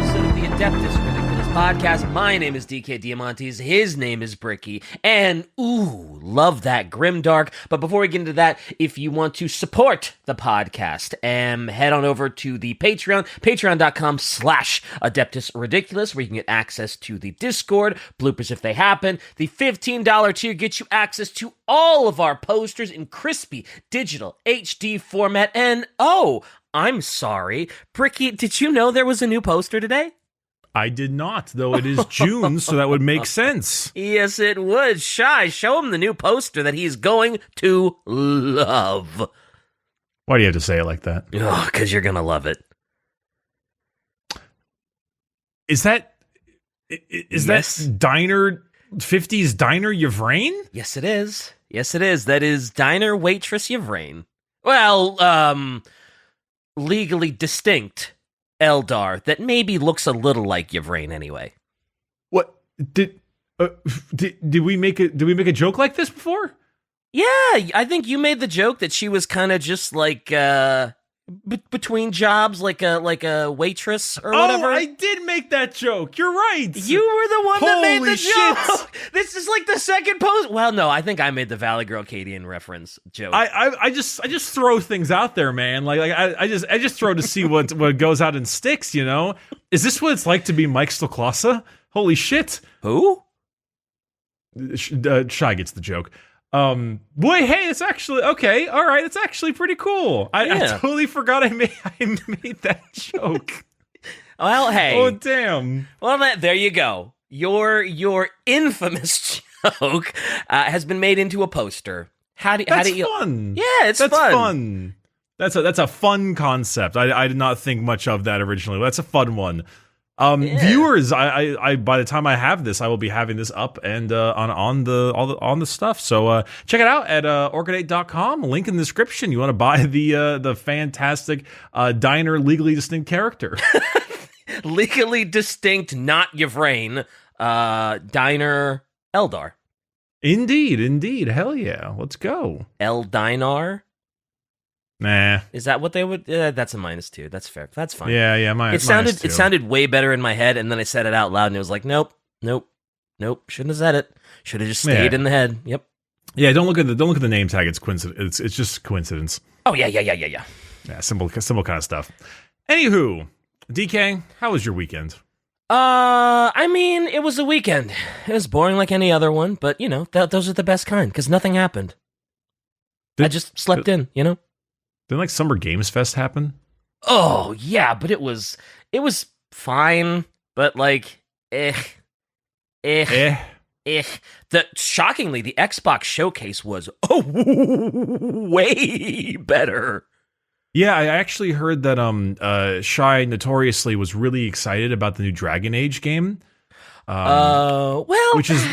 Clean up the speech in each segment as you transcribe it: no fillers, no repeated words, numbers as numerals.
episode of the Adeptus Ridiculous podcast. My name is DK Diamantes, his name is Bricky, and ooh, love that grimdark. But before we get into that, if you want to support the podcast, head on over to the Patreon, patreon.com/Adeptus Ridiculous, where you can get access to the Discord, bloopers if they happen. The $15 tier gets you access to all of our posters in crispy digital HD format, and oh, I'm sorry. Bricky, did you know there was a new poster today? I did not, though it is June, so that would make sense. Yes, it would. Shy, show him the new poster that he's going to love. Why do you have to say it like that? Oh, because you're going to love it. Is that diner, 50s diner Yvraine? Yes, it is. Yes, it is. That is diner waitress Yvraine. Well, legally distinct Eldar that maybe looks a little like Yvraine anyway. What did we make a joke like this before? Yeah, I think you made the joke that she was kind of just like between jobs, like a waitress or whatever. Oh, I did make that joke. You're right. You were the one that made the shit. joke. This is like the second post. Well, no, I think I made the Valley Girl Cadian reference joke. I just throw things out there, man. I just throw to see what goes out and sticks. You know, is this what it's like to be Mike Stoklasa? Holy shit! Who? Shy gets the joke. Boy, hey, it's actually okay. All right, it's actually pretty cool. I totally forgot I made that joke. Well, hey. Oh, damn. Well, there you go. Your infamous joke has been made into a poster. That's fun. Yeah, that's fun. That's a fun concept. I did not think much of that originally. That's a fun one. Viewers, I by the time I have this, I will be having this up and on the stuff. So check it out at orchidate.com. Link in the description. You want to buy the fantastic diner legally distinct character. Legally distinct, not Yvraine, diner Eldar. Indeed. Hell yeah. Let's go. Eldinar? Nah. Is that what they would? That's a -2. That's fair. That's fine. Yeah. It sounded way better in my head, and then I said it out loud, and it was like, nope. Shouldn't have said it. Should have just stayed in the head. Yep. Yeah. Don't look at the name tag. It's coincidence. It's just coincidence. Oh yeah. Yeah. Simple kind of stuff. Anywho, DK, how was your weekend? I mean, it was a weekend. It was boring like any other one, but you know, those are the best kind because nothing happened. I just slept in. You know. Didn't like Summer Games Fest happen? Oh yeah, but it was fine, but like Shockingly, the Xbox showcase was way better. Yeah, I actually heard that Shy notoriously was really excited about the new Dragon Age game. Which is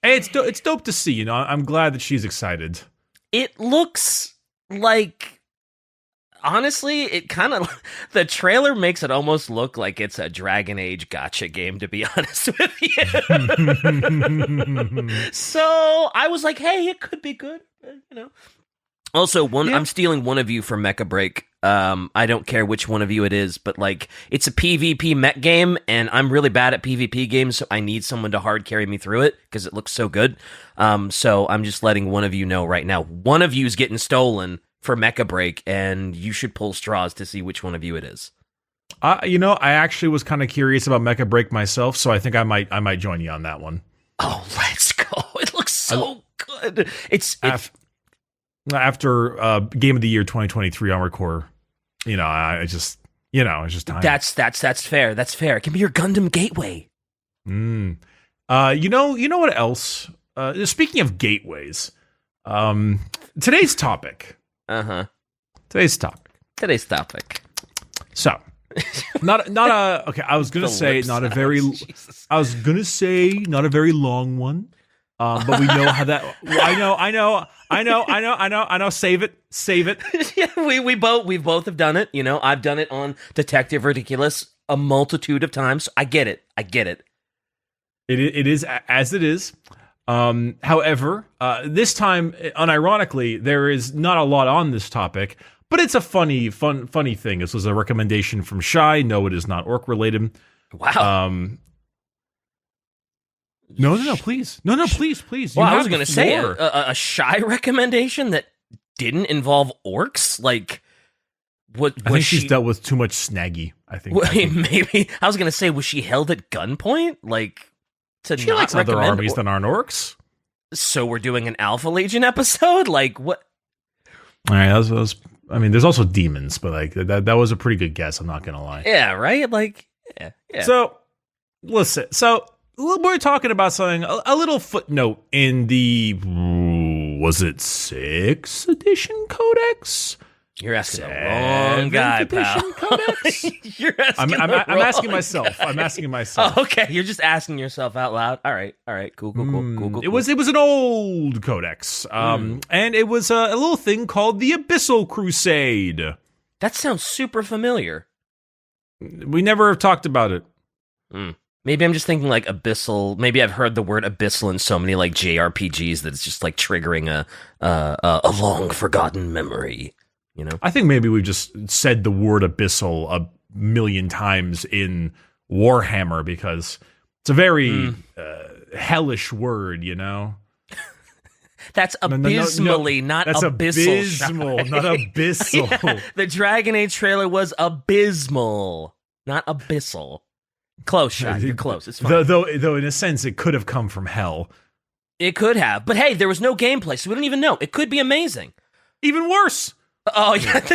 it's dope to see. You know, I'm glad that she's excited. It looks like. Honestly, it kind of the trailer makes it almost look like it's a Dragon Age gacha game, to be honest with you. So I was like, hey, it could be good, you know. Also, I'm stealing one of you from Mecha Break. I don't care which one of you it is, but like it's a PvP mech game, and I'm really bad at PvP games, so I need someone to hard carry me through it because it looks so good. So I'm just letting one of you know right now. One of you is getting stolen for Mecha Break, and you should pull straws to see which one of you it is. You know, I actually was kind of curious about Mecha Break myself, so I think I might join you on that one. Oh, let's go! It looks so good. After Game of the Year 2023 Armored Core, you know, it's just time. That's fair. That's fair. It can be your Gundam gateway. You know what else? Speaking of gateways, today's topic. Today's topic. So, not a okay. I was gonna say not a very. I was gonna say not a very long one. But we know how that. I know. Save it. Yeah, we've both have done it. You know, I've done it on Detective Ridiculous a multitude of times. I get it. It is as it is. However, this time, unironically, there is not a lot on this topic, But it's a funny thing. This was a recommendation from Shy. No, it is not orc related. Wow. No, please. No, please. Well, I was going to say a Shy recommendation that didn't involve orcs? Like, I think she's dealt with too much snaggy, I think. Maybe. I was going to say, was she held at gunpoint? Like, she likes other armies than aren't orcs. So we're doing an Alpha Legion episode? Like, what? All right, there's also demons, but like that was a pretty good guess, I'm not going to lie. Yeah, right? Like, yeah. So, listen. So, we're talking about something, a little footnote in the, was it 6th edition Codex? You're asking the wrong guy, pal. Codex? I'm asking myself. Oh, okay. You're just asking yourself out loud. All right. Cool. It was an old codex, and it was a little thing called the Abyssal Crusade. That sounds super familiar. We never talked about it. Maybe I'm just thinking like abyssal. Maybe I've heard the word abyssal in so many like JRPGs that it's just like triggering a long forgotten memory. You know, I think maybe we've just said the word abyssal a million times in Warhammer because it's a very hellish word, you know? That's abysmally, not that's abyssal. Abysmal, not abyssal. Yeah, the Dragon Age trailer was abysmal, not abyssal. Close, Shot. You're close. It's fine. Though in a sense, it could have come from hell. It could have. But hey, there was no gameplay, so we don't even know. It could be amazing. Even worse. Oh, yeah,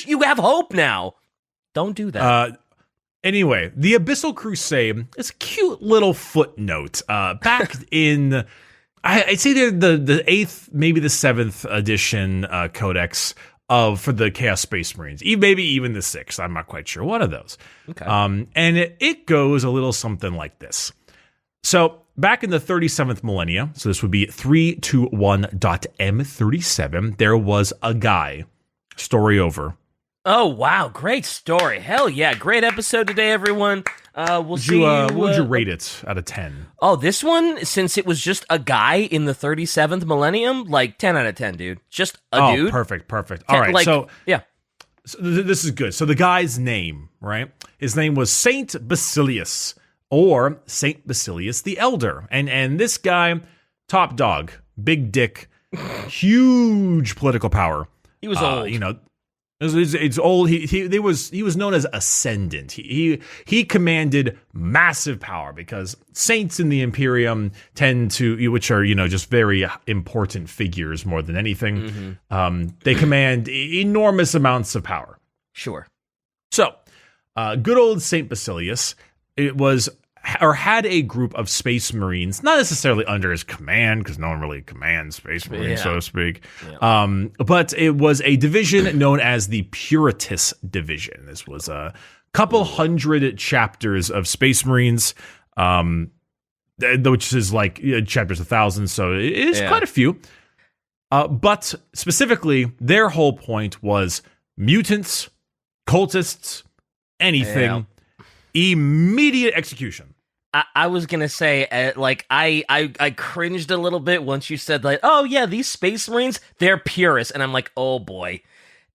you have hope now. Don't do that. Anyway, the Abyssal Crusade is a cute little footnote. Back in, I'd say the 8th, maybe the 7th edition codex for the Chaos Space Marines. Maybe even the 6th. I'm not quite sure. One of those. Okay. And it goes a little something like this. So back in the 37th millennia, so this would be 321.m37, there was a guy. Story over. Oh, wow. Great story. Hell yeah. Great episode today, everyone. What would you rate it out of 10? Oh, this one, since it was just a guy in the 37th millennium, like 10 out of 10, dude. Just a dude. Perfect. All right. Yeah. So this is good. So the guy's name, right? His name was Saint Basillius or Saint Basillius the Elder. And this guy, top dog, big dick, huge political power. He was old. You know, it's old. He was known as Ascendant. He commanded massive power because saints in the Imperium tend to, which are, you know, just very important figures more than anything. Mm-hmm. They command enormous amounts of power. Sure. So, good old Saint Basillius, had a group of space marines, not necessarily under his command, because no one really commands space marines, so to speak. Yeah. But it was a division known as the Purists division. This was a couple hundred chapters of space marines, which is like chapters 1,000, so it is quite a few. But specifically, their whole point was mutants, cultists, anything, immediate execution. I was gonna say, I cringed a little bit once you said, like, oh yeah, these space marines, they're purists, and I'm like, oh boy.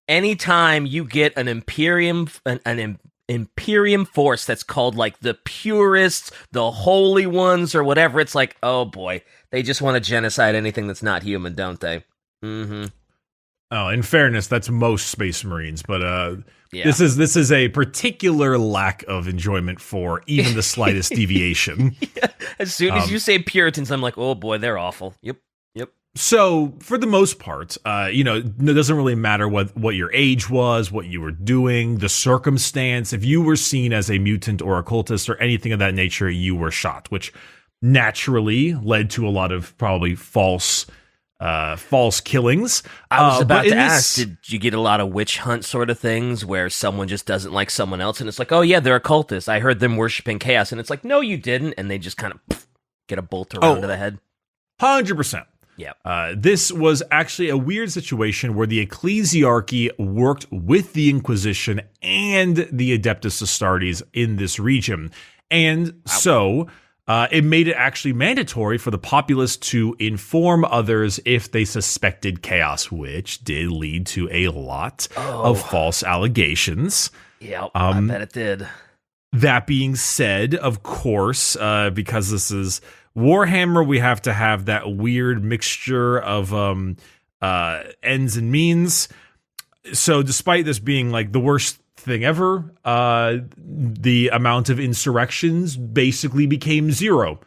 Anytime you get an Imperium, an Imperium force that's called like the purists, the holy ones, or whatever, it's like, oh boy, they just want to genocide anything that's not human, don't they? Mm-hmm. Oh, in fairness, that's most space marines, but this is a particular lack of enjoyment for even the slightest deviation. Yeah. As soon as you say Puritans, I'm like, oh boy, they're awful. Yep. So for the most part, it doesn't really matter what your age was, what you were doing, the circumstance. If you were seen as a mutant or a cultist or anything of that nature, you were shot, which naturally led to a lot of probably false killings. I was about to ask, did you get a lot of witch hunt sort of things where someone just doesn't like someone else and it's like, oh yeah, they're a cultist. I heard them worshiping chaos. And it's like, no, you didn't. And they just kind of get a bolt around to the head. 100%. Yeah. This was actually a weird situation where the ecclesiarchy worked with the Inquisition and the Adeptus Astartes in this region. And so it made it actually mandatory for the populace to inform others if they suspected chaos, which did lead to a lot of false allegations. Yeah, I bet it did. That being said, of course, because this is Warhammer, we have to have that weird mixture of ends and means. So despite this being like the worst thing ever, the amount of insurrections basically became zero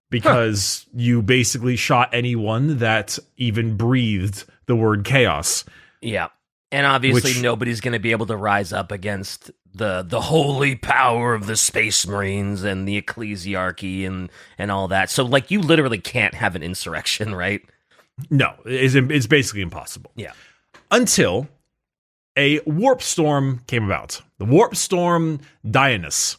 because you basically shot anyone that even breathed the word chaos. Yeah. And obviously nobody's going to be able to rise up against the holy power of the Space Marines and the ecclesiarchy and all that. So like you literally can't have an insurrection, right? No, it's basically impossible. Yeah. Until a warp storm came about. The warp storm Dionys.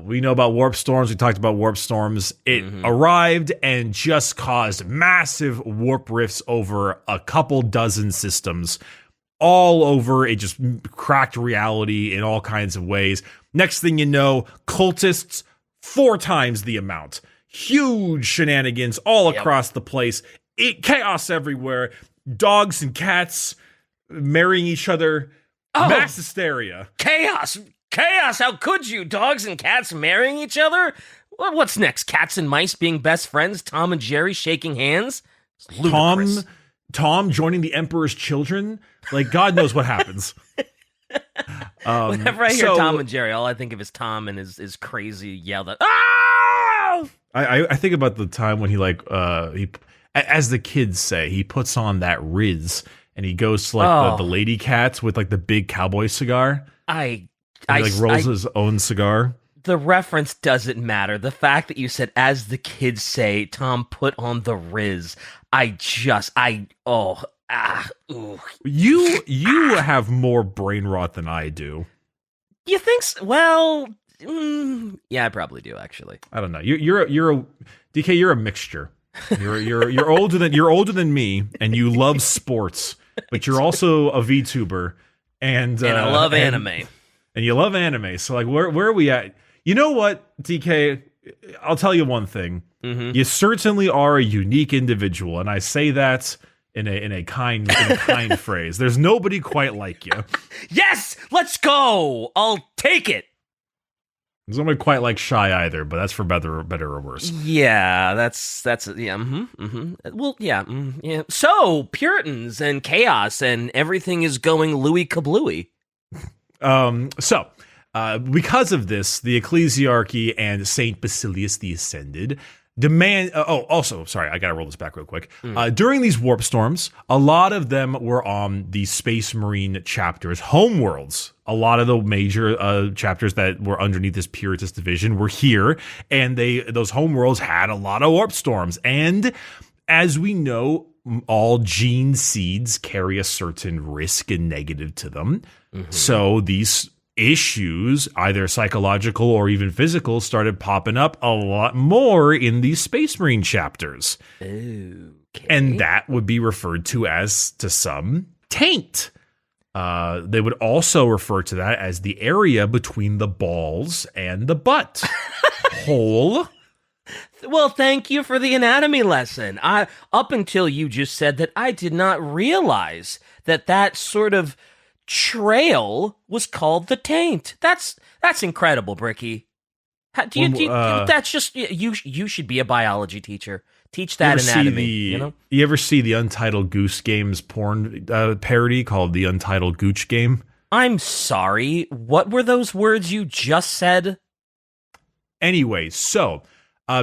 We know about warp storms. We talked about warp storms. It arrived and just caused massive warp rifts over a couple dozen systems all over. It just cracked reality in all kinds of ways. Next thing you know, cultists 4 times the amount. Huge shenanigans all across the place. Chaos everywhere. Dogs and cats marrying each other. Mass hysteria. Chaos. How could you? Dogs and cats marrying each other? What's next? Cats and mice being best friends? Tom and Jerry shaking hands? Tom joining the Emperor's children? Like, God knows what happens. Whenever I hear Tom and Jerry, all I think of is Tom and his crazy yell that, "Ah!" I think about the time when he as the kids say, he puts on that Riz and he goes to the lady cats with like the big cowboy cigar. He rolls his own cigar. The reference doesn't matter. The fact that you said, as the kids say, Tom put on the Riz. You have more brain rot than I do. You think so? Well, yeah, I probably do actually. I don't know. You're a DK. You're a mixture. You're older than me, and you love sports, but you're also a VTuber, and I love anime. And you love anime. So like, where are we at? You know what, DK? I'll tell you one thing. You certainly are a unique individual, and I say that in a kind phrase. There's nobody quite like you. Yes, let's go. I'll take it. There's nobody quite like Shy either, but that's for better or worse. Yeah, that's yeah. Well, yeah, yeah. So Puritans and chaos and everything is going Louis Kablooey. Because of this, the ecclesiarchy and Saint Basillius the Ascended demand. Also, sorry, I gotta roll this back real quick. During these warp storms, a lot of them were on the Space Marine chapters, homeworlds. A lot of the major chapters that were underneath this Puritist division were here, and those homeworlds had a lot of warp storms. And as we know, all gene seeds carry a certain risk and negative to them. So these issues, either psychological or even physical, started popping up a lot more in these Space Marine chapters. Okay. And that would be referred to as, to some, taint. They would also refer to that as the area between the balls and the butt. Hole. Well, thank you for the anatomy lesson. Up until you just said that, I did not realize that sort of trail was called the taint. That's incredible, Bricky. That's just you should be a biology teacher. Teach that anatomy. You ever see the Untitled Goose Games porn parody called the Untitled Gooch Game? I'm sorry. What were those words you just said? Anyway, so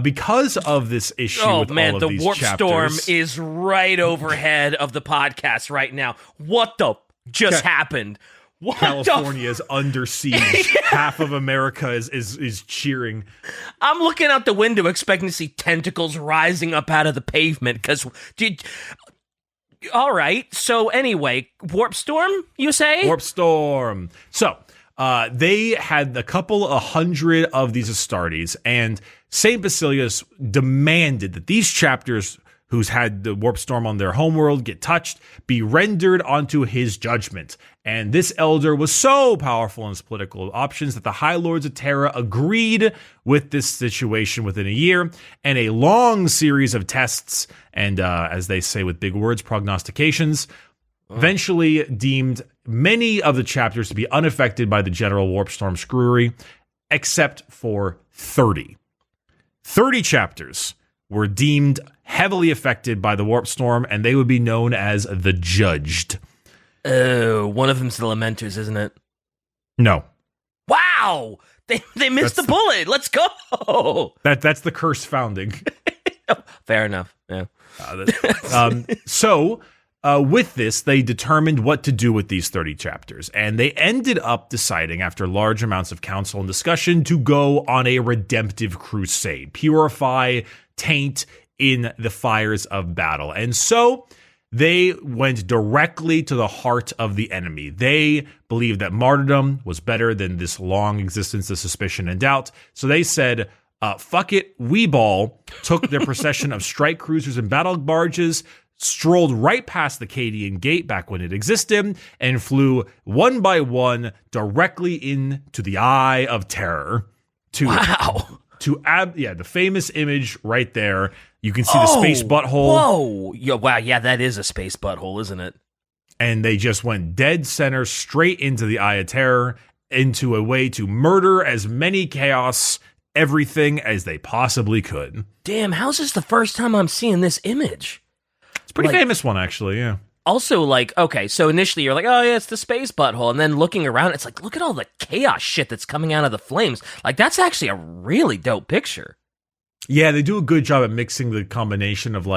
because of this issue with all of these chapters... the warp storm is right overhead of the podcast right now. What the just happened? What California is under siege. Half of America is cheering. I'm looking out the window expecting to see tentacles rising up out of the pavement all right, so anyway, warp storm, you say? Warp storm. So, they had a couple 100 of these Astartes, and Saint Basillius demanded that these chapters who's had the warp storm on their homeworld get touched, be rendered onto his judgment. And this elder was so powerful in his political options that the High Lords of Terra agreed with this situation within a year, and a long series of tests and, as they say with big words, prognostications, eventually deemed many of the chapters to be unaffected by the general warp storm screwery, except for 30. 30 chapters were deemed heavily affected by the warp storm, and they would be known as the Judged. Oh, one of them's the Lamenters, isn't it? No. Wow! They missed the bullet! Let's go! That's the curse founding. Fair enough, yeah. With this, they determined what to do with these 30 chapters, and they ended up deciding, after large amounts of counsel and discussion, to go on a redemptive crusade, purify, taint in the fires of battle. And so they went directly to the heart of the enemy. They believed that martyrdom was better than this long existence of suspicion and doubt. So they said, fuck it, we ball, took their procession of strike cruisers and battle barges, strolled right past the Cadian Gate back when it existed, and flew one by one directly into the Eye of Terror. The famous image right there. You can see the space butthole. Whoa! Wow, yeah, that is a space butthole, isn't it? And they just went dead center straight into the Eye of Terror, into a way to murder as many chaos everything as they possibly could. Damn, how's this the first time I'm seeing this image? It's a pretty famous one, actually, yeah. Also, okay, so initially you're like, oh, yeah, it's the space butthole. And then looking around, it's like, look at all the chaos shit that's coming out of the flames. That's actually a really dope picture. Yeah, they do a good job at mixing the combination of,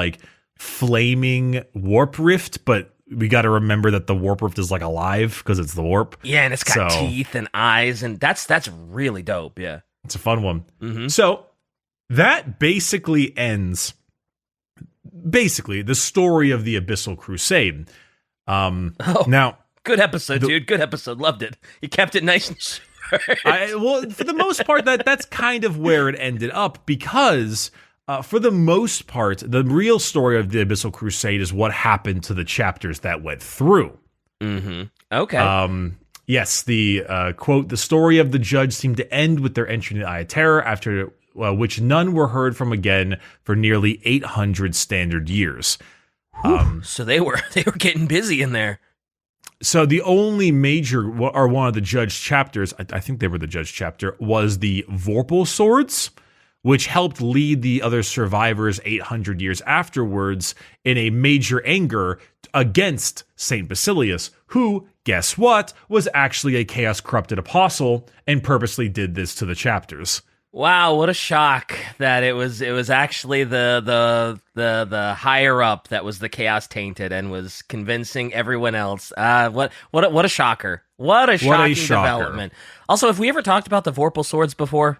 flaming warp rift, but we got to remember that the warp rift is, alive because it's the warp. Yeah, and it's got teeth and eyes, and that's really dope, yeah. It's a fun one. Mm-hmm. So, that basically ends... the story of the Abyssal Crusade. Now, good episode, dude. Good episode. Loved it. You kept it nice and short. For the most part, that's kind of where it ended up, because for the most part, the real story of the Abyssal Crusade is what happened to the chapters that went through. Mm-hmm. Okay. Yes, the quote, the story of the Judge seemed to end with their entry into the Eye of Terror, after which none were heard from again for nearly 800 standard years. So they were getting busy in there. So the only major, or one of the Judge chapters, I think they were the Judge chapter, was the Vorpal Swords, which helped lead the other survivors 800 years afterwards in a major anger against Saint Basillius, who, guess what, was actually a chaos-corrupted apostle and purposely did this to the chapters. Wow, what a shock that it was actually the higher up that was the chaos tainted and was convincing everyone else. What a shocker. What a shocking development. Also, have we ever talked about the Vorpal Swords before?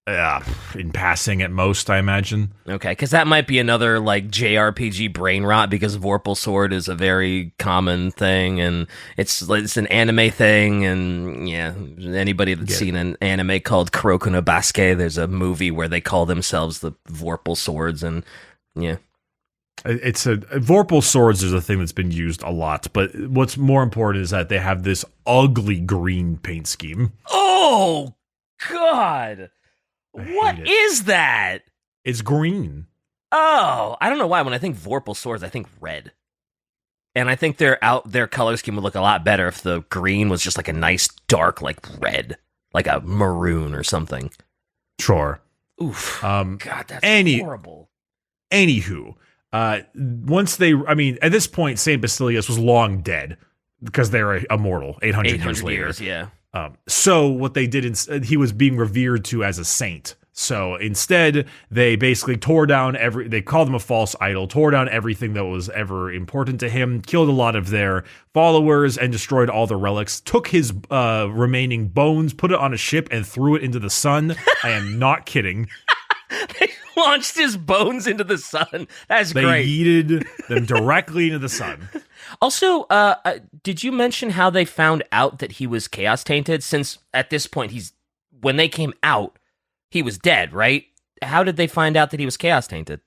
In passing at most, I imagine. Okay, because that might be another JRPG brain rot, because Vorpal Sword is a very common thing, and it's an anime thing, and yeah, anybody that's seen an anime called Kuroko no Basuke, there's a movie where they call themselves the Vorpal Swords, and yeah. Vorpal Swords is a thing that's been used a lot, but what's more important is that they have this ugly green paint scheme. Oh, God! What is that? It's green. Oh, I don't know why. When I think Vorpal Swords, I think red. And I think their color scheme would look a lot better if the green was just a nice dark, red, like a maroon or something. Sure. Oof. God, that's horrible. Anywho, at this point, Saint Basillius was long dead because they were immortal 800 years later. Yeah. So what they did, he was being revered to as a saint. So instead, they basically tore down they called him a false idol, tore down everything that was ever important to him, killed a lot of their followers, and destroyed all the relics, took his remaining bones, put it on a ship, and threw it into the sun. I am not kidding. They launched his bones into the sun. That's great. They yeeted them directly into the sun. Also, did you mention how they found out that he was chaos tainted? Since at this point, when they came out, he was dead, right? How did they find out that he was chaos tainted?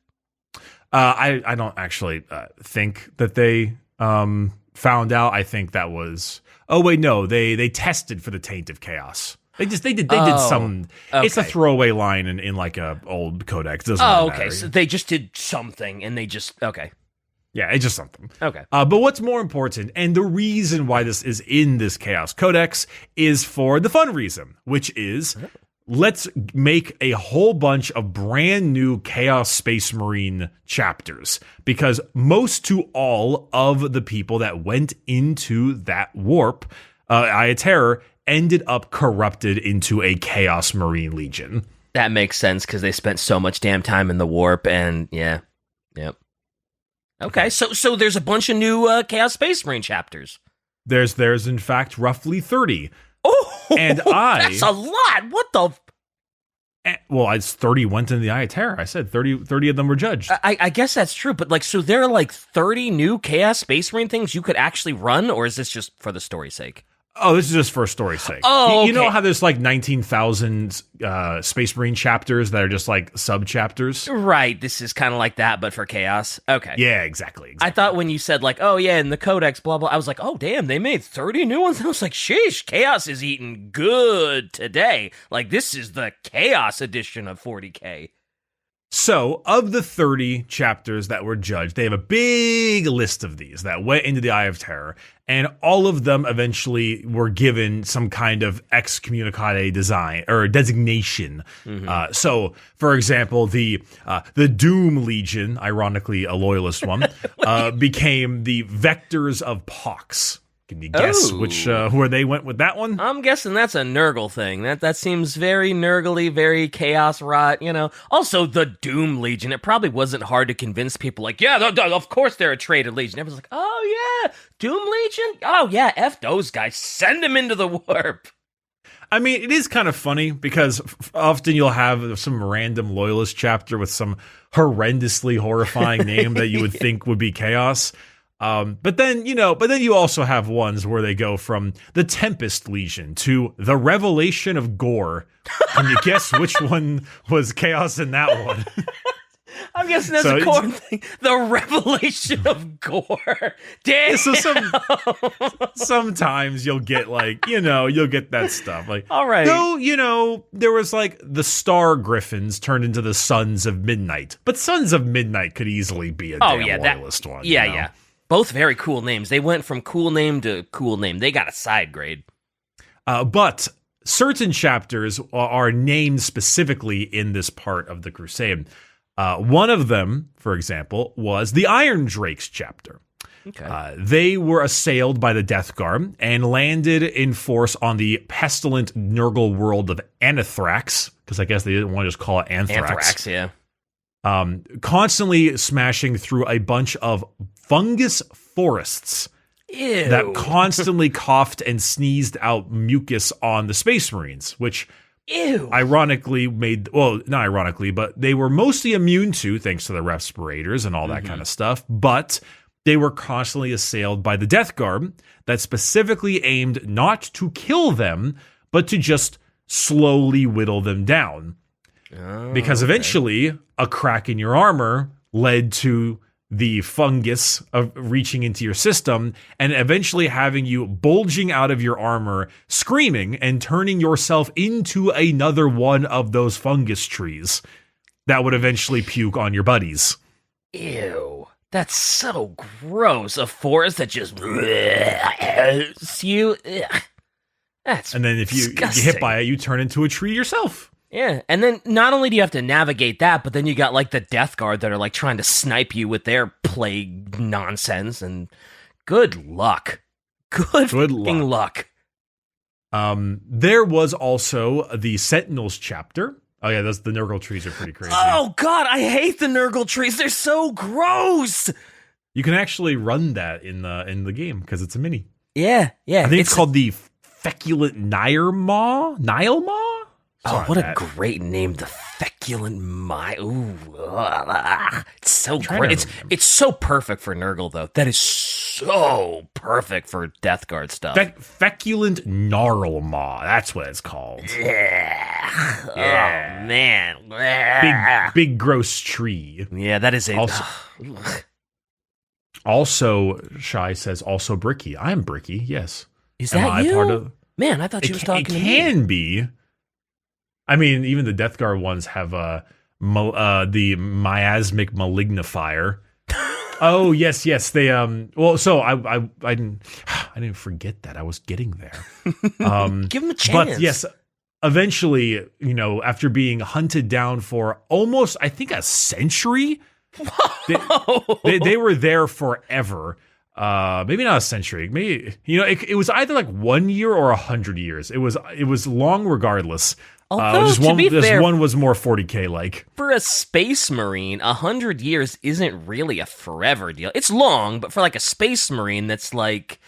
I don't actually think that they found out. I think that was. Oh wait, no. They tested for the taint of chaos. They did some. Okay. It's a throwaway line in like a old codex. Doesn't really matter. So they just did something, and they just okay. Yeah, it's just something. Okay. But what's more important, and the reason why this is in this Chaos Codex, is for the fun reason, which is let's make a whole bunch of brand new Chaos Space Marine chapters, because most to all of the people that went into that warp, Eye of Terror, ended up corrupted into a Chaos Marine Legion. That makes sense, because they spent so much damn time in the warp, and yeah. Yep. Okay, so there's a bunch of new Chaos Space Marine chapters. There's in fact roughly 30. Oh, and that's a lot. What the? Well, it's 30 went into the Eye of Terror. I said 30 of them were judged. I guess that's true, but like, so there are like 30 new Chaos Space Marine things you could actually run, or is this just for the story's sake? Oh, this is just for story's sake. Oh, you know how there's like 19,000 Space Marine chapters that are just like sub-chapters? Right, this is kind of like that, but for Chaos. Okay. Yeah, exactly. I thought when you said like, oh yeah, in the Codex, blah, blah, I was like, oh damn, they made 30 new ones? I was like, sheesh, Chaos is eating good today. Like, this is the Chaos edition of 40K. So, of the 30 chapters that were judged, they have a big list of these that went into the Eye of Terror, and all of them eventually were given some kind of excommunicade design or designation. Mm-hmm. So, for example, the Doom Legion, ironically a loyalist one, became the Vectors of Pox. Can you guess where they went with that one? I'm guessing that's a Nurgle thing. That seems very Nurgle-y, very chaos rot, you know. Also, the Doom Legion. It probably wasn't hard to convince people, like, yeah, of course they're a traded legion. Everyone's like, oh yeah, Doom Legion? Oh yeah, F those guys. Send them into the warp. I mean, it is kind of funny because often you'll have some random loyalist chapter with some horrendously horrifying name that you would think would be chaos. But then you also have ones where they go from the Tempest Legion to the Revelation of Gore. Can you guess which one was chaos in that one? I'm guessing that's a core thing. The Revelation of Gore. Damn. So sometimes you'll get you'll get that stuff. Like, all right. No, there was like the Star Griffins turned into the Sons of Midnight. But Sons of Midnight could easily be a loyalist one. Yeah, yeah. Both very cool names. They went from cool name to cool name. They got a side grade. But certain chapters are named specifically in this part of the Crusade. One of them, for example, was the Iron Drakes chapter. Okay. They were assailed by the Death Guard and landed in force on the pestilent Nurgle world of Anthrax, because I guess they didn't want to just call it Anthrax. Anthrax, yeah. Constantly smashing through a bunch of fungus forests that constantly coughed and sneezed out mucus on the Space Marines, which ironically not ironically, but they were mostly immune to, thanks to the respirators and all that kind of stuff, but they were constantly assailed by the Death Guard that specifically aimed not to kill them, but to just slowly whittle them down. Because eventually a crack in your armor led to the fungus of reaching into your system and eventually having you bulging out of your armor, screaming and turning yourself into another one of those fungus trees that would eventually puke on your buddies. Ew. That's so gross. A forest that just you. That's and then if you get hit by it, you turn into a tree yourself. Yeah, and then not only do you have to navigate that, but then you got like the Death Guard that are like trying to snipe you with their plague nonsense, and good luck. Good luck. There was also the Sentinels chapter. Oh yeah, the Nurgle trees are pretty crazy. Oh god, I hate the Nurgle trees. They're so gross. You can actually run that in the game because it's a mini. Yeah. I think it's called the Feculent Nile Maw. Oh, what a great name, the Feculent Maw. Ooh, it's so great. It's so perfect for Nurgle, though. That is so perfect for Death Guard stuff. Feculent Gnarl Maw. That's what it's called. Yeah. Yeah. Oh, man. Big gross tree. Yeah, that is it. Also, Shai says, also Bricky. I'm Bricky, yes. Is that you? Man, I thought she was talking to me. It can be. I mean, even the Death Guard ones have the miasmic malignifier. Oh, yes. They well, so I didn't forget that. I was getting there. Give him a chance. But yes, eventually, after being hunted down for almost, I think, a century, they were there forever. Maybe not a century. Maybe it was either like 1 year or 100 years. It was long regardless. Although, to be fair, one was more 40K like. For a space marine, 100 years isn't really a forever deal. It's long, but for like a space marine that's like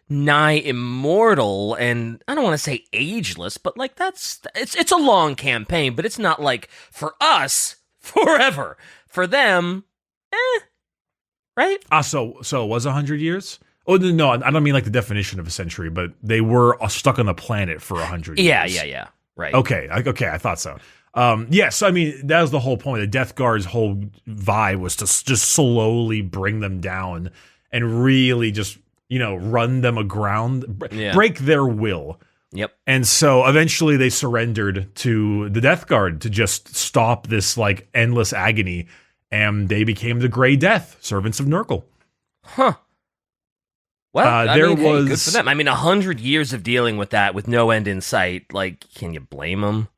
nigh immortal and I don't want to say ageless, but like it's a long campaign, but it's not like for us forever. For them, right? So it was 100 years? Oh, no, I don't mean like the definition of a century, but they were stuck on the planet for 100 years. Yeah. Right. Okay, I thought so. So I mean, that was the whole point. The Death Guard's whole vibe was to just slowly bring them down and really just, run them aground, break their will. Yep. And so eventually they surrendered to the Death Guard to just stop this like endless agony, and they became the Grey Death, servants of Nurgle. Huh. Well, good for them. I mean, 100 years of dealing with that with no end in sight. Like, can you blame them?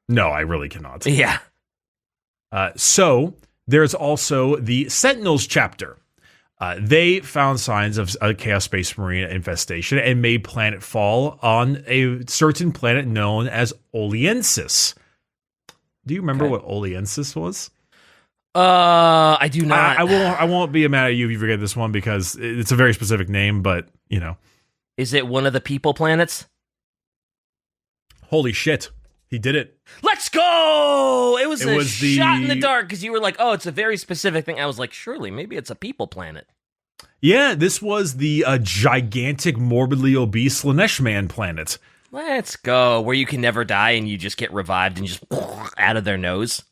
No, I really cannot. Yeah. So there's also the Sentinels chapter. They found signs of a Chaos Space Marine infestation and made planetfall on a certain planet known as Oliensis. Do you remember what Oliensis was? I do not. I won't be mad at you if you forget this one because it's a very specific name, but Is it one of the people planets? Holy shit. He did it. Let's go! It was a shot in the dark because you were like, oh, it's a very specific thing. I was like, surely, maybe it's a people planet. Yeah, this was the gigantic, morbidly obese Slanesh man planet. Let's go. Where you can never die and you just get revived and just out of their nose.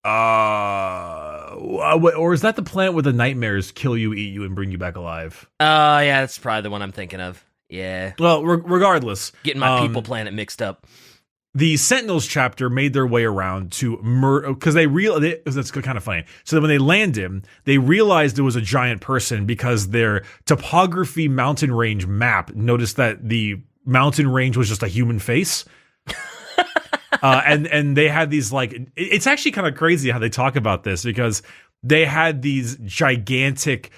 Or is that the planet where the nightmares kill you, eat you, and bring you back alive? Yeah, that's probably the one I'm thinking of. Yeah. Well, regardless. Getting my people planet mixed up. The Sentinels chapter made their way around to murder, because that's kind of funny. So when they landed, they realized it was a giant person because their topography mountain range map noticed that the mountain range was just a human face. And they had these it's actually kind of crazy how they talk about this because they had these gigantic,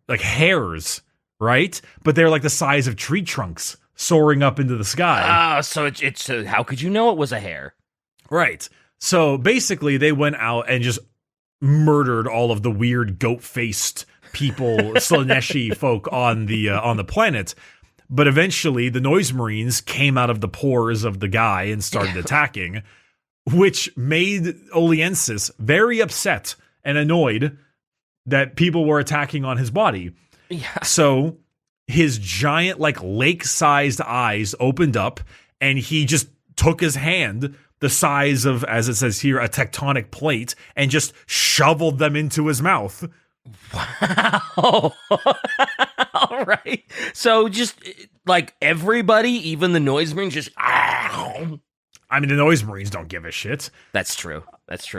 hairs, right? But they're like the size of tree trunks soaring up into the sky. So it's how could you know it was a hare? Right. So basically they went out and just murdered all of the weird goat-faced people, Slaneshi folk on the planet. But eventually, the Noise Marines came out of the pores of the guy and started attacking, which made Oliensis very upset and annoyed that people were attacking on his body. Yeah. So his giant, lake-sized eyes opened up, and he just took his hand, the size of, as it says here, a tectonic plate, and just shoveled them into his mouth. Wow. All right. So just everybody, even the Noise Marines, just. I mean, the Noise Marines don't give a shit. That's true.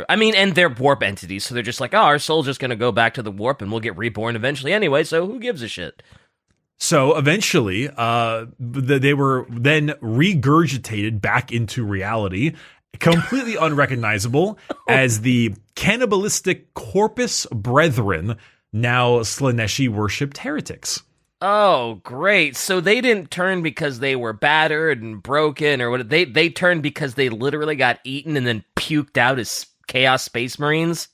I mean, and they're warp entities, so they're just like, our soul's just going to go back to the warp and we'll get reborn eventually anyway, so who gives a shit? So eventually, they were then regurgitated back into reality, completely unrecognizable as the cannibalistic Corpus Brethren, now Slaneshi worshipped heretics. Oh, great. So they didn't turn because they were battered and broken or what? They turned because they literally got eaten and then puked out as Chaos Space Marines?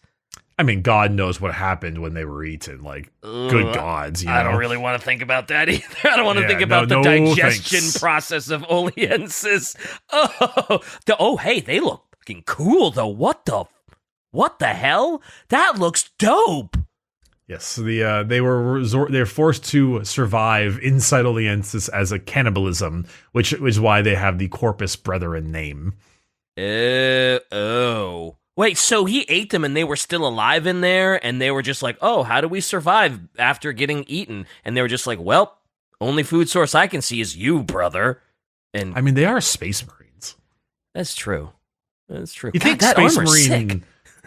I mean, God knows what happened when they were eaten. Good gods, I don't really want to think about that either. I don't want to think about the digestion process of Oliensis. Hey, they look fucking cool, though. What the hell? That looks dope. Yes, they're forced to survive inside Oliensis as a cannibalism, which is why they have the Corpus Brethren name. Oh. Wait, so he ate them and they were still alive in there, and they were just like, oh, how do we survive after getting eaten? And they were just like, well, only food source I can see is you, brother. And I mean, they are Space Marines. That's true. That's true. You think Space Marine?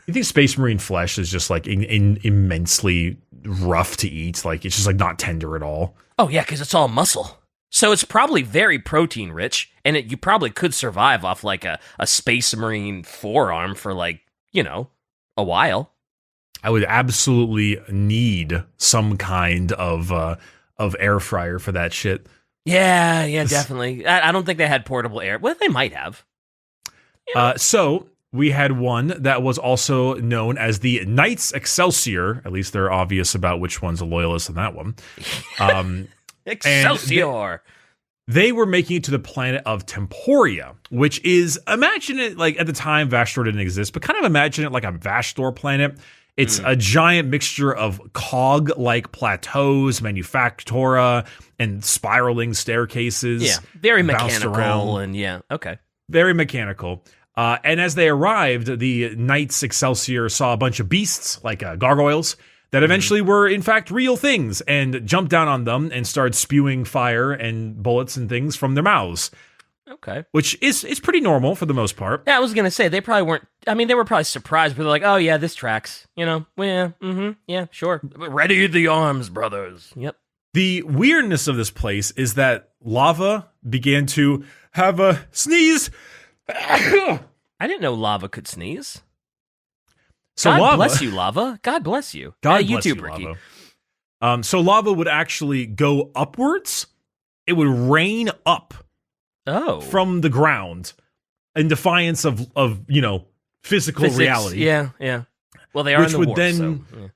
You think Space Marine flesh is just like immensely rough to eat? Like it's just like not tender at all. Oh yeah, because it's all muscle. So it's probably very protein rich, and you probably could survive off like a Space Marine forearm for like, a while. I would absolutely need some kind of air fryer for that shit. Yeah, definitely. I don't think they had portable air. Well, they might have. So we had one that was also known as the Knights Excelsior. At least they're obvious about which one's a loyalist in that one. Excelsior! They were making it to the planet of Temporia, which is, imagine it, like at the time Vashtor didn't exist, but kind of imagine it like a Vashtor planet. It's a giant mixture of cog-like plateaus, manufactura, and spiraling staircases. Yeah, very mechanical, and okay. Very mechanical. And as they arrived, the Knights Excelsior saw a bunch of beasts, like gargoyles, that eventually were, in fact, real things, and jumped down on them and started spewing fire and bullets and things from their mouths. Okay. Which is pretty normal for the most part. Yeah, I was going to say, they probably weren't, they were probably surprised, but they're like, oh yeah, this tracks, yeah, sure. Ready the arms, brothers. Yep. The weirdness of this place is that lava began to have a sneeze. I didn't know lava could sneeze. So God lava, bless you, lava. God bless you. God bless you, lava. So lava would actually go upwards. It would rain up from the ground in defiance of physical physics, reality. Yeah. Well, they are in the war,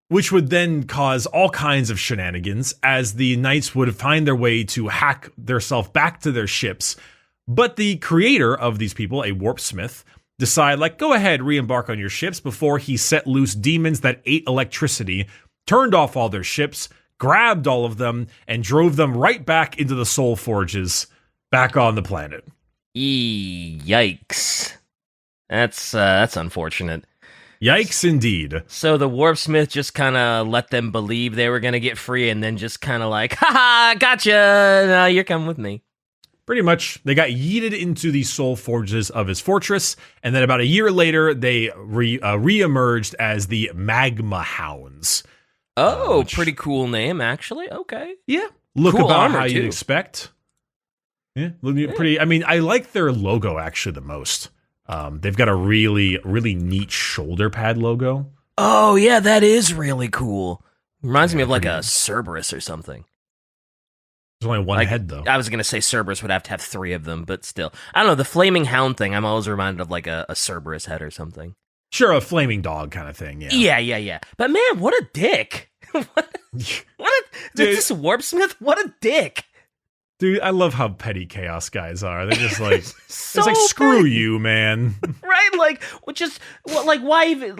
which would then cause all kinds of shenanigans as the knights would find their way to hack themselves back to their ships. But the creator of these people, a warp smith, decide, go ahead, re-embark on your ships before he set loose demons that ate electricity, turned off all their ships, grabbed all of them, and drove them right back into the soul forges back on the planet. Yikes. That's unfortunate. Yikes indeed. So the warpsmith just kind of let them believe they were going to get free and then just kind of haha, gotcha, now you're coming with me. Pretty much, they got yeeted into the soul forges of his fortress, and then about a year later, they re-emerged as the Magma Hounds. Oh, pretty cool name, actually. Okay. Yeah. Look cool about armor, how too. you'd expect. Yeah, pretty. I mean, I like their logo, actually, the most. They've got a really, really neat shoulder pad logo. Oh, yeah, that is really cool. Reminds me of a Cerberus or something. There's only one head, though. I was going to say Cerberus would have to have 3 of them, but still. I don't know, the flaming hound thing, I'm always reminded of a Cerberus head or something. Sure, a flaming dog kind of thing, yeah. Yeah. But man, what a dick. This warpsmith, what a dick. Dude, I love how petty chaos guys are. They're just so it's screw petty. You, man. Right? Why even,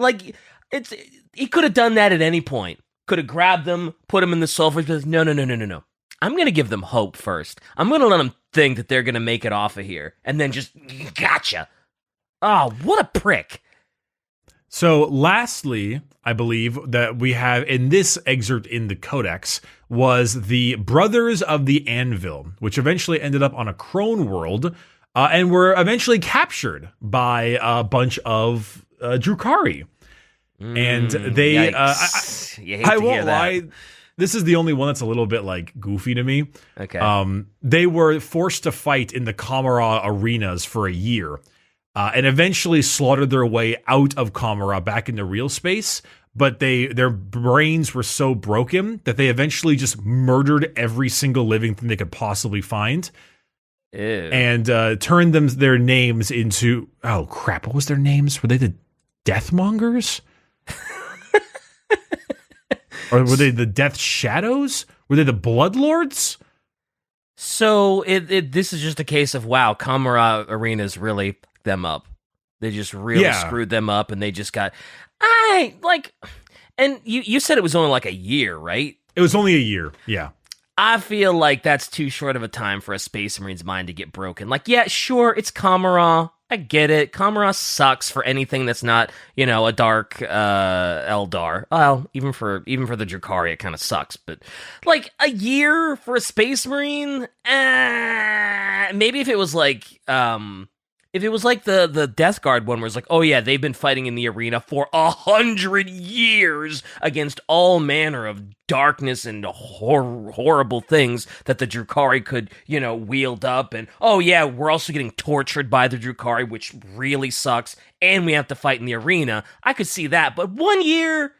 he could have done that at any point. Could have grabbed them, put them in the sulfur, but no. I'm going to give them hope first. I'm going to let them think that they're going to make it off of here, and then just, gotcha. Oh, what a prick. So, lastly, I believe that we have in this excerpt in the Codex was the Brothers of the Anvil, which eventually ended up on a crone world and were eventually captured by a bunch of Drukhari. And they, I won't lie, this is the only one that's a little bit goofy to me. Okay. They were forced to fight in the Kamara arenas for a year. And eventually slaughtered their way out of Kamara back into real space, but their brains were so broken that they eventually just murdered every single living thing they could possibly find. Ew. And turned their names into... Oh, crap. What was their names? Were they the Deathmongers? Or were they the Death Shadows? Were they the Bloodlords? So this is just a case of, wow, Kamara arenas really... them up. They just really screwed them up, and they just got And you said it was only like a year, right? It was only a year, yeah. I feel like that's too short of a time for a Space Marine's mind to get broken. Like, yeah, sure, it's Kamara. I get it. Kamara sucks for anything that's not, a dark Eldar. Well, even for the Drukhari, it kind of sucks. But like a year for a Space Marine, maybe if it was like the Death Guard one, where it's like, oh yeah, they've been fighting in the arena for 100 years against all manner of darkness and horrible things that the Drukhari could, wield up. And oh yeah, we're also getting tortured by the Drukhari, which really sucks. And we have to fight in the arena. I could see that, but 1 year,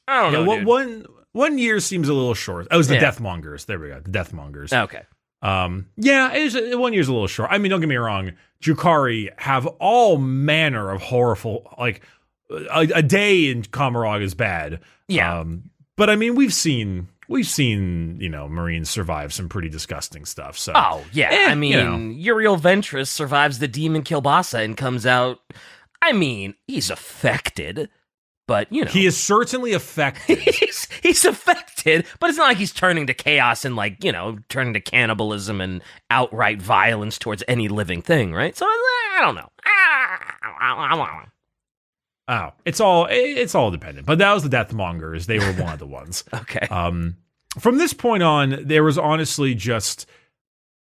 I don't know. Dude. One year seems a little short. Oh, it was the Deathmongers. There we go. The Deathmongers. Okay. Yeah, 1 year's a little short. I mean, don't get me wrong. Drukhari have all manner of horrible, like a day in Kamarog is bad. Yeah. But I mean, we've seen, Marines survive some pretty disgusting stuff. So. Oh yeah. I mean, Uriel Ventress survives the demon Kilbasa and comes out. I mean, he's affected. But, he is certainly affected. he's affected, but it's not like he's turning to chaos and, turning to cannibalism and outright violence towards any living thing, right? So, I don't know. Oh, it's all dependent. But that was the Deathmongers. They were one of the ones. Okay. From this point on, there was honestly just,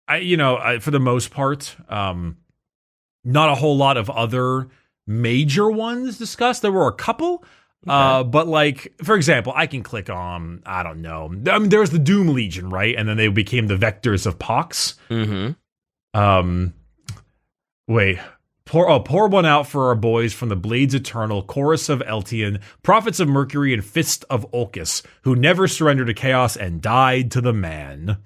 for the most part, not a whole lot of other major ones discussed. There were a couple, but like, for example, I can click on, I don't know. I mean, there was the Doom Legion, right? And then they became the Vectors of Pox. Mm-hmm. Wait. Pour one out for our boys from the Blades Eternal, Chorus of Eltian, Prophets of Mercury, and Fist of Ulcus, who never surrendered to chaos and died to the man.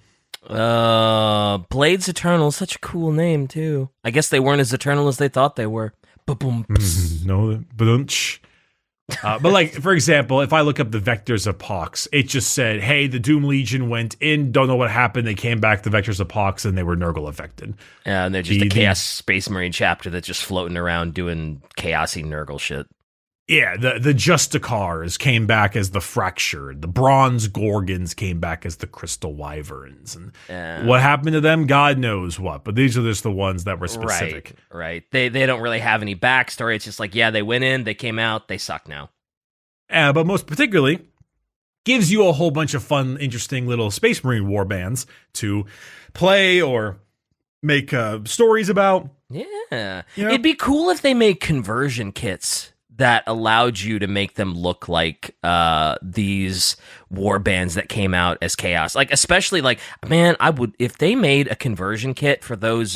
Blades Eternal is such a cool name, too. I guess they weren't as eternal as they thought they were. No, but like, for example, if I look up the Vectors of Pox, it just said, hey, the Doom Legion went in, don't know what happened, they came back, the Vectors of Pox, and they were Nurgle affected. Yeah, and they're just a Chaos Space Marine chapter that's just floating around doing chaosy Nurgle shit. Yeah, the Justicars came back as the Fractured. The Bronze Gorgons came back as the Crystal Wyverns. And what happened to them, God knows what. But these are just the ones that were specific. Right. They don't really have any backstory. It's just like, yeah, they went in, they came out, they suck now. But most particularly, gives you a whole bunch of fun, interesting little Space Marine warbands to play or make stories about. Yeah. It'd be cool if they made conversion kits that allowed you to make them look like these war bands that came out as chaos. Like, especially, like, man, I would, if they made a conversion kit for those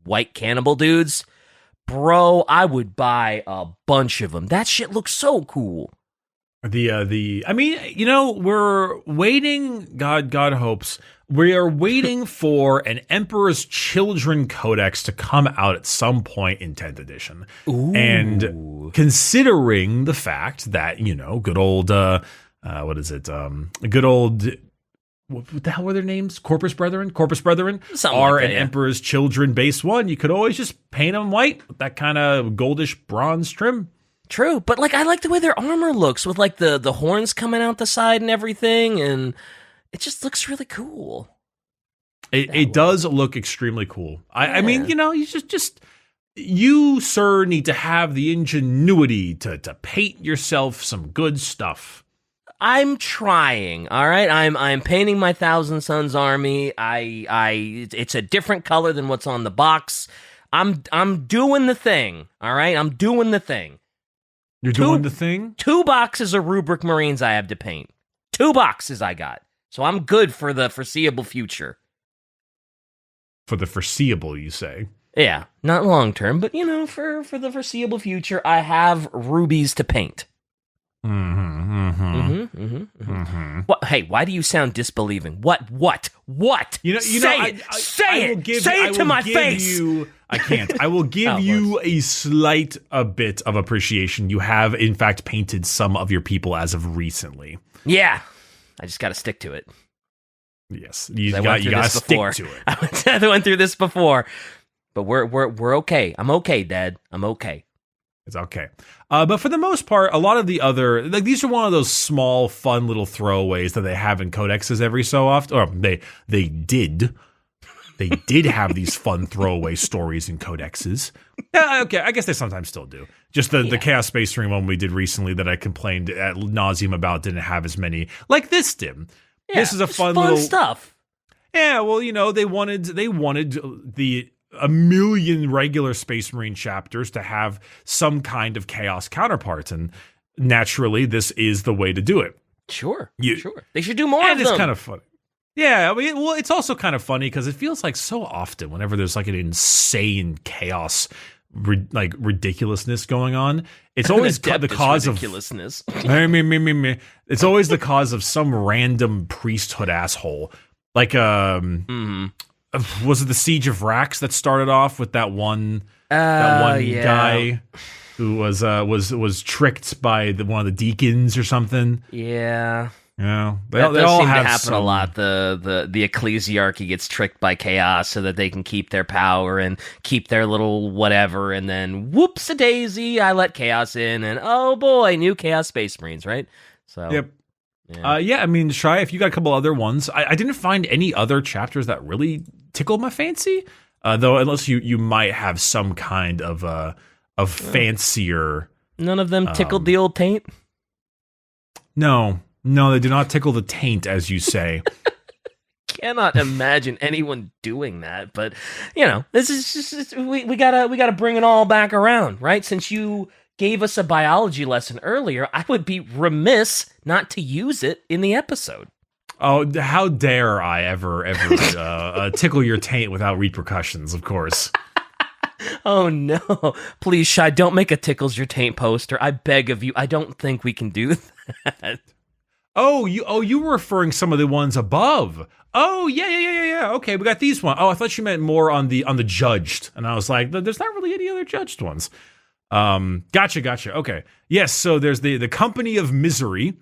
white cannibal dudes, bro, I would buy a bunch of them. That shit looks so cool. I mean, we're waiting, God hopes, we are waiting for an Emperor's Children Codex to come out at some point in 10th edition. Ooh. And considering the fact that, good old, good old, what the hell were their names? Corpus Brethren Something are like that, an Emperor's Children base one. You could always just paint them white with that kind of goldish bronze trim. True, but like I like the way their armor looks with like the horns coming out the side and everything, and it just looks really cool. It does look extremely cool. I mean, you you, sir, need to have the ingenuity to paint yourself some good stuff. I'm trying, all right? I'm painting my Thousand Sons army. It's a different color than what's on the box. I'm doing the thing, all right? I'm doing the thing. You're doing the thing? 2 boxes of Rubric Marines I have to paint. 2 boxes I got. So I'm good for the foreseeable future. For the foreseeable, you say? Yeah, not long term, but for the foreseeable future, I have rubies to paint. What? Hey, why do you sound disbelieving? What? Say it to my face. I can't. I will give you a slight bit of appreciation. You have, in fact, painted some of your people as of recently. Yeah, I just got to stick to it. Yes, you got to stick to it. I went through this before, but we're okay. I'm okay, Dad. I'm okay. It's okay. But for the most part, a lot of the other, like, these are one of those small, fun little throwaways that they have in codexes every so often. Or they did. They did have these fun throwaway stories in codexes. Yeah, okay, I guess they sometimes still do. Just the Chaos Space Marine one we did recently that I complained at nauseum about didn't have as many. Like this did. Yeah, this is a fun little stuff. Yeah, well, they wanted a million regular Space Marine chapters to have some kind of chaos counterpart, and naturally, this is the way to do it. Sure. They should do more of them. And it's kind of funny. Yeah, I mean, well, it's also kind of funny because it feels like so often whenever there's like an insane chaos, ridiculousness going on, it's always the cause ridiculousness. It's always the cause of some random priesthood asshole. Like, was it the Siege of Rax that started off with that one guy who was tricked by one of the deacons or something? Yeah. Yeah, they all seem to happen a lot. The ecclesiarchy gets tricked by chaos so that they can keep their power and keep their little whatever, and then whoops-a-daisy, I let chaos in, and oh boy, new Chaos Space Marines, right? So yep. Yeah. I mean, Shai, if you got a couple other ones, I didn't find any other chapters that really tickled my fancy. Though, unless you might have some kind of fancier. None of them tickled the old taint. No, they do not tickle the taint, as you say. Cannot imagine anyone doing that, but this is just we gotta bring it all back around, right? Since you gave us a biology lesson earlier, I would be remiss not to use it in the episode. Oh, how dare I ever tickle your taint without repercussions? Of course. Oh no! Please, Shai, don't make a tickles your taint poster. I beg of you. I don't think we can do that. Oh, you were referring some of the ones above. Oh, yeah. Okay, we got these ones. Oh, I thought you meant more on the judged, and I was like, there's not really any other judged ones. Gotcha. Okay, yes. So there's the Company of Misery,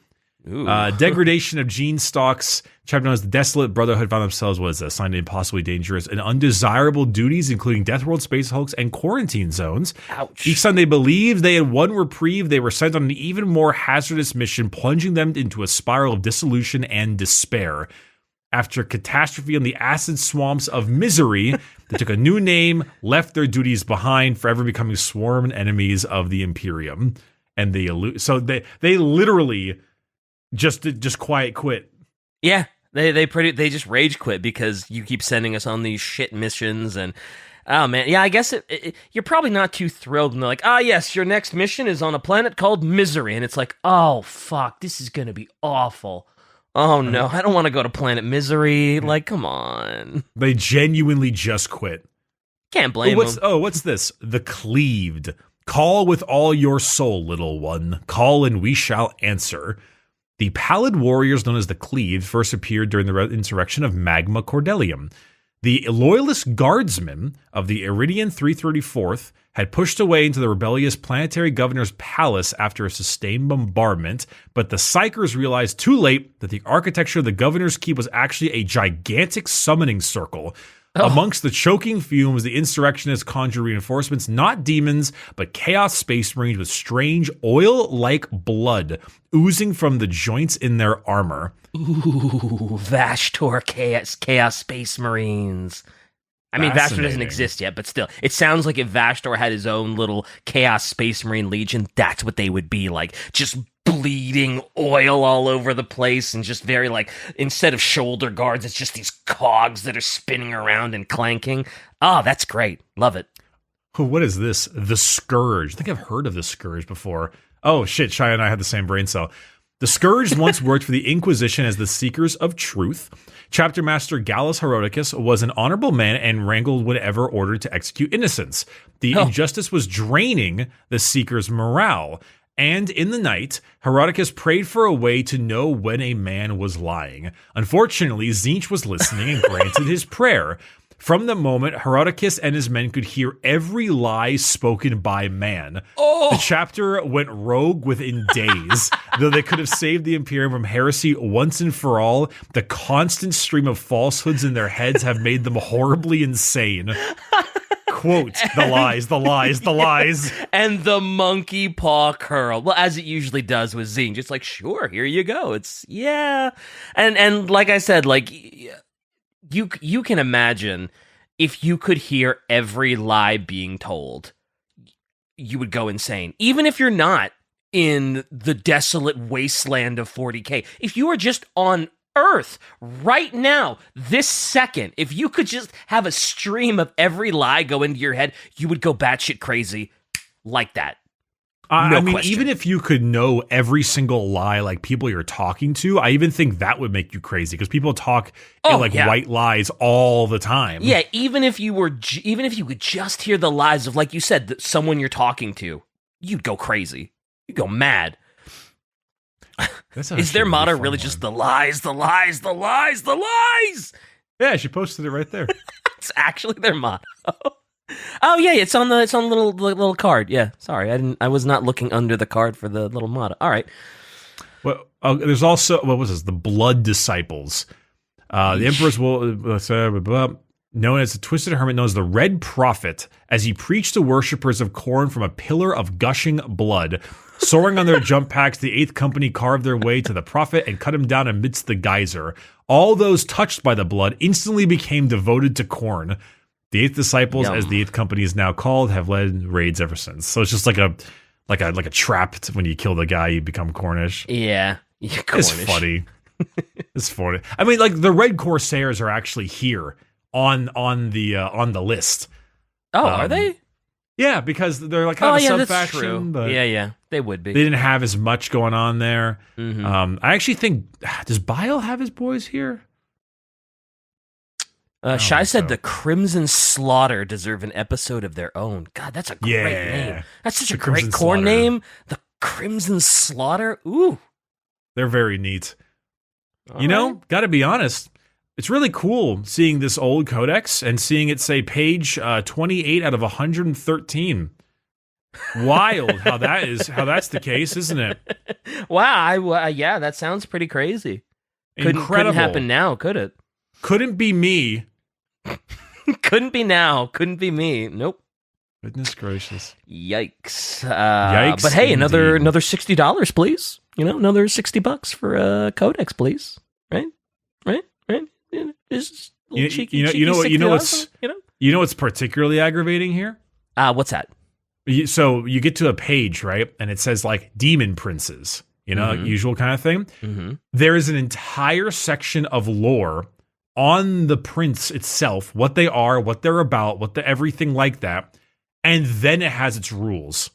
degradation of gene stocks. Chapter known as the Desolate Brotherhood found themselves assigned impossibly dangerous and undesirable duties, including Death World, Space Hulks, and quarantine zones. Ouch. Each time they believed they had one reprieve, they were sent on an even more hazardous mission, plunging them into a spiral of dissolution and despair. After catastrophe on the acid swamps of misery, they took a new name, left their duties behind, forever becoming sworn enemies of the Imperium. And they literally just quiet quit. Yeah, they just rage quit because you keep sending us on these shit missions, and oh man, yeah, I guess you're probably not too thrilled when they're like, yes, your next mission is on a planet called Misery, and it's like, oh fuck, this is gonna be awful. Oh no, I don't want to go to planet Misery. Like, come on. They genuinely just quit. Can't blame them. What's this? The Cleaved. Call with all your soul, little one. Call and we shall answer. The pallid warriors known as the Cleaved first appeared during the insurrection of Magma Cordelium. The loyalist guardsmen of the Iridian 334th had pushed away into the rebellious planetary governor's palace after a sustained bombardment, but the Psychers realized too late that the architecture of the governor's keep was actually a gigantic summoning circle. Oh. Amongst the choking fumes, the insurrectionists conjured reinforcements, not demons, but Chaos Space Marines with strange oil-like blood oozing from the joints in their armor. Ooh, Vashtor Chaos Space Marines. I mean, Vashtor doesn't exist yet, but still, it sounds like if Vashtor had his own little Chaos Space Marine Legion, that's what they would be like. Just bleeding oil all over the place, and just very like, instead of shoulder guards, it's just these cogs that are spinning around and clanking. Oh, that's great. Love it. What is this? The Scourge. I think I've heard of the Scourge before. Oh shit, Shai and I had the same brain cell. The Scourge once worked for the Inquisition as the Seekers of Truth. Chapter Master Gallus Herodicus was an honorable man and wrangled whenever ordered to execute innocents. The injustice was draining the Seekers' morale. And in the night, Herodicus prayed for a way to know when a man was lying. Unfortunately, Tzeentch was listening and granted his prayer. From the moment, Herodicus and his men could hear every lie spoken by man. The chapter went rogue within days. Though they could have saved the Imperium from heresy once and for all, the constant stream of falsehoods in their heads have made them horribly insane. quote, the lies, the lies, the lies. And the monkey paw curl. Well, as it usually does with Zine. Just like, sure, here you go. It's, yeah. And like I said, like, you can imagine if you could hear every lie being told, you would go insane. Even if you're not in the desolate wasteland of 40K. If you are just on Earth right now, this second, if you could just have a stream of every lie go into your head, you would go batshit crazy like that. I mean, even if you could know every single lie, like people you're talking to, I even think that would make you crazy because people talk white lies all the time. Yeah, even if you could just hear the lies of, like you said, someone you're talking to, you'd go crazy. You'd go mad. Is their motto really just the lies, the lies, the lies, the lies? Yeah, she posted it right there. It's actually their motto. Oh yeah, it's on the little card. Yeah, sorry, I was not looking under the card for the little motto. All right. Well, there's also what was this? The Blood Disciples. The Emperor's known as the Twisted Hermit, known as the Red Prophet, as he preached to worshippers of Khorne from a pillar of gushing blood. Soaring on their jump packs, the 8th Company carved their way to the Prophet and cut him down amidst the geyser. All those touched by the blood instantly became devoted to Khorne. The 8th Disciples, as the 8th Company is now called, have led raids ever since. So it's just like a trap. When you kill the guy, you become Cornish. Yeah, Cornish. It's funny. It's funny. I mean, like the Red Corsairs are actually here on the list. Oh, are they? Yeah, because they're like kind of a sub-faction. But yeah, they would be. They didn't have as much going on there. Mm-hmm. I actually think, does Bile have his boys here? Shai said the Crimson Slaughter deserve an episode of their own. God, that's a great name. That's such a great Khorne name. The Crimson Slaughter. Ooh. They're very neat. All right. Gotta be honest. It's really cool seeing this old codex and seeing it say page 28 out of 113. Wild how that's the case, isn't it? Wow, yeah, that sounds pretty crazy. Incredible. Couldn't happen now, could it? Couldn't be me. Couldn't be now. Couldn't be me. Nope. Goodness gracious. Yikes. Yikes. But hey, another $60, please. Another $60 for a codex, please. Right? Is what's particularly aggravating here? What's that? So you get to a page, right? And it says like demon princes, like usual kind of thing. Mm-hmm. There is an entire section of lore on the prince itself, what they are, what they're about, everything like that. And then it has its rules.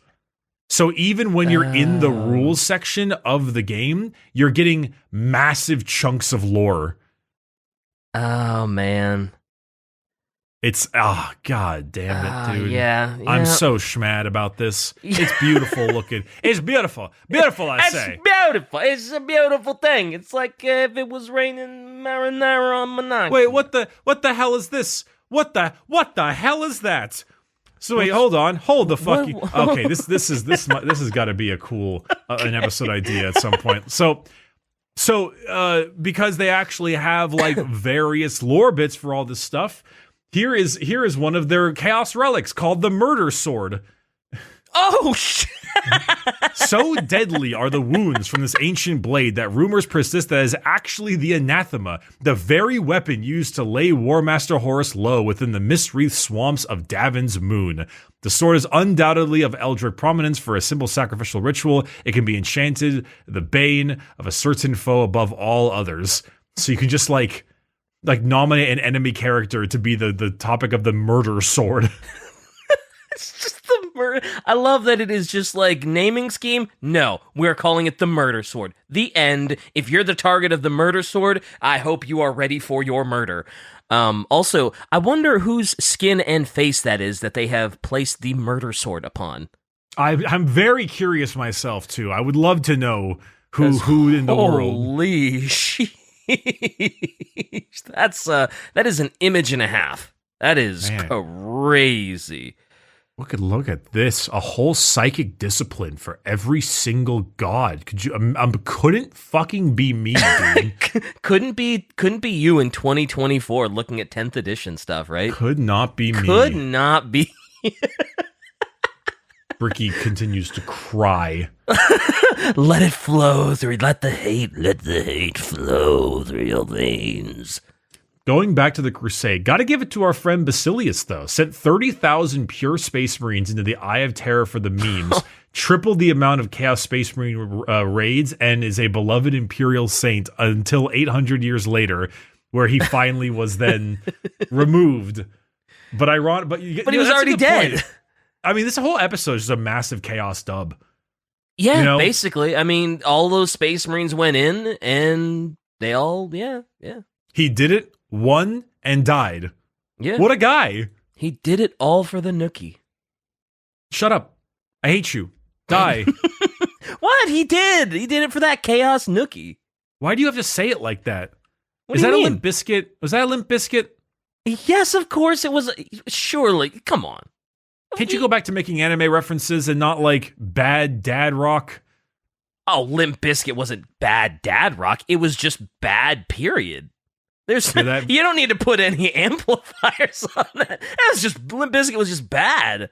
So even when you're in the rules section of the game, you're getting massive chunks of lore. Oh, man. It's, god damn it, dude. Yeah. I'm so schmad about this. It's beautiful looking. It's beautiful. Beautiful, I say. It's beautiful. It's a beautiful thing. It's like if it was raining marinara on Monaco. Wait, what the hell is this? What the hell is that? So wait, hold on. Hold the fucking... Okay, this has got to be a cool an episode idea at some point. So because they actually have like various lore bits for all this stuff, here is one of their chaos relics called the Murder Sword. Oh shit! So deadly are the wounds from this ancient blade that rumors persist that is actually the anathema, the very weapon used to lay War Master Horus low within the mist-wreathed swamps of Davin's Moon. The sword is undoubtedly of eldritch prominence for a simple sacrificial ritual. It can be enchanted, the bane of a certain foe above all others. So you can just like nominate an enemy character to be the topic of the murder sword. It's just the murder. I love that it is just like naming scheme. No, we're calling it the murder sword. The end. If you're the target of the murder sword, I hope you are ready for your murder. Also, I wonder whose skin and face that is that they have placed the murder sword upon. I'm very curious myself too. I would love to know who in the world. Holy sheesh. That is an image and a half. That is crazy. Look at this. A whole psychic discipline for every single god. Could you? Couldn't fucking be me, dude. couldn't be you in 2024 looking at 10th edition stuff, right? Could not be me. Could not be. Bricky continues to cry. Let it flow through. Let the hate flow through your veins. Going back to the Crusade, got to give it to our friend Basilius, though. Sent 30,000 pure Space Marines into the Eye of Terror for the memes, tripled the amount of Chaos Space Marine raids, and is a beloved Imperial Saint until 800 years later, where he finally was then removed. But he was already dead. Point. I mean, this whole episode is just a massive Chaos dub. Yeah, basically. I mean, all those Space Marines went in, and they all, yeah. He did it. Won and died. Yeah. What a guy. He did it all for the nookie. Shut up. I hate you. Die. What? He did. He did it for that chaos nookie. Why do you have to say it like that? Is that a Limp Bizkit? Was that a Limp Bizkit? Yes, of course it was. Surely. Come on. Can't you go back to making anime references and not like bad dad rock? Oh, Limp Bizkit wasn't bad dad rock. It was just bad, period. You don't need to put any amplifiers on that. It was just Limp Bizkit was just bad.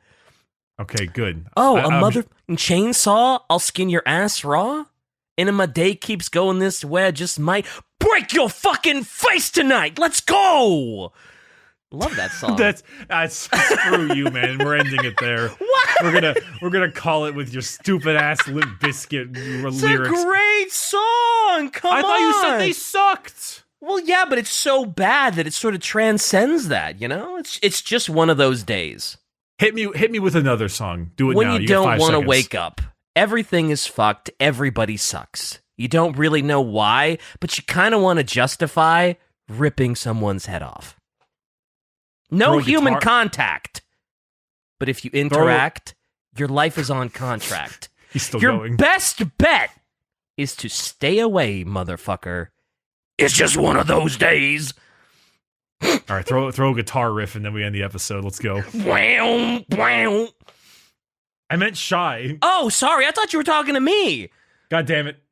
Okay, good. Oh, a motherfucking chainsaw? I'll skin your ass raw? And my day keeps going this way, I just might break your fucking face tonight. Let's go. Love that song. That's screw you, man. We're ending it there. What? We're gonna call it with your stupid ass Limp Bizkit lyrics. It's a great song. Come on. I thought you said they sucked. Well, yeah, but it's so bad that it sort of transcends that, you know? It's just one of those days. Hit me with another song. Do it when now. You don't want to wake up. Everything is fucked. Everybody sucks. You don't really know why, but you kind of want to justify ripping someone's head off. No human contact. But if you interact, your life is on contract. He's still going. Your best bet is to stay away, motherfucker. It's just one of those days. All right, throw a guitar riff and then we end the episode. Let's go. Wow, wow. I meant shy. Oh, sorry. I thought you were talking to me. God damn it.